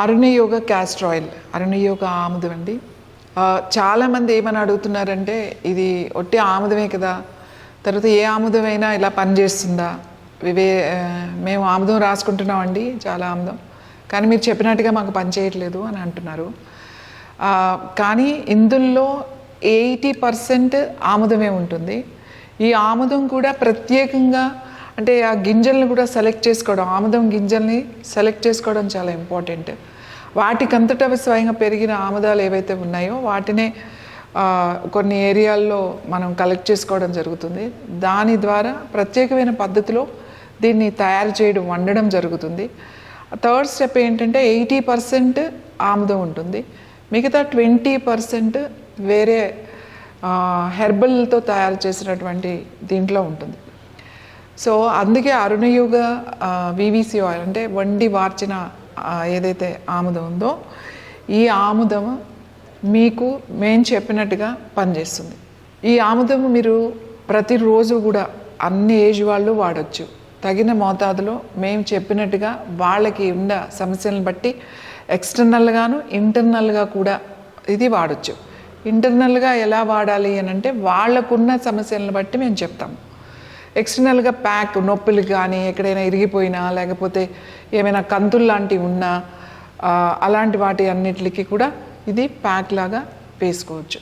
అరుణయోగ castor oil, అరుణయోగ ఆముదం అండి. చాలామంది ఏమని అడుగుతున్నారంటే, ఇది ఒట్టి ఆముదమే కదా, తర్వాత ఏ ఆముదమైనా ఇలా పనిచేస్తుందా? మేము ఆముదం రాసుకుంటున్నామండి, చాలా ఆముదం, కానీ మీరు చెప్పినట్టుగా మాకు పనిచేయట్లేదు అని అంటున్నారు. కానీ ఇందులో 80% ఆముదమే ఉంటుంది. ఈ ఆముదం కూడా ప్రత్యేకంగా అంటే ఆ గింజల్ని కూడా సెలెక్ట్ చేసుకోవడం, ఆముదం గింజల్ని సెలెక్ట్ చేసుకోవడం చాలా ఇంపార్టెంట్. వాటికంతటా స్వయంగా పెరిగిన ఆముదాలు ఏవైతే ఉన్నాయో వాటినే కొన్ని ఏరియాల్లో మనం కలెక్ట్ చేసుకోవడం జరుగుతుంది. దాని ద్వారా ప్రత్యేకమైన పద్ధతిలో దీన్ని తయారు చేయడం, వండడం జరుగుతుంది. థర్డ్ స్టెప్ ఏంటంటే 80% ఆముదం ఉంటుంది, మిగతా 20% వేరే హెర్బల్తో తయారు చేసినటువంటి దీంట్లో ఉంటుంది. సో అందుకే అరుణయోగ వివిసి ఆయిల్ అంటే వండి వార్చిన ఏదైతే ఆముదం ఉందో ఈ ఆముదం మీకు మేము చెప్పినట్టుగా పనిచేస్తుంది. ఈ ఆముదం మీరు ప్రతిరోజు కూడా అన్ని ఏజ్ వాళ్ళు వాడచ్చు. తగిన మోతాదులో మేము చెప్పినట్టుగా వాళ్ళకి ఉన్న సమస్యలను బట్టి ఎక్స్టర్నల్గాను ఇంటర్నల్గా కూడా ఇది వాడచ్చు. ఇంటర్నల్గా ఎలా వాడాలి అని అంటే వాళ్ళకున్న సమస్యలను బట్టి మేము చెప్తాము. ఎక్స్టర్నల్గా ప్యాక్ నొప్పులు కానీ ఎక్కడైనా ఇరిగిపోయినా లేకపోతే ఏమైనా కంతులు లాంటివి ఉన్నా అలాంటి వాటి అన్నిటికీ కూడా ఇది ప్యాక్ లాగా వేసుకోవచ్చు.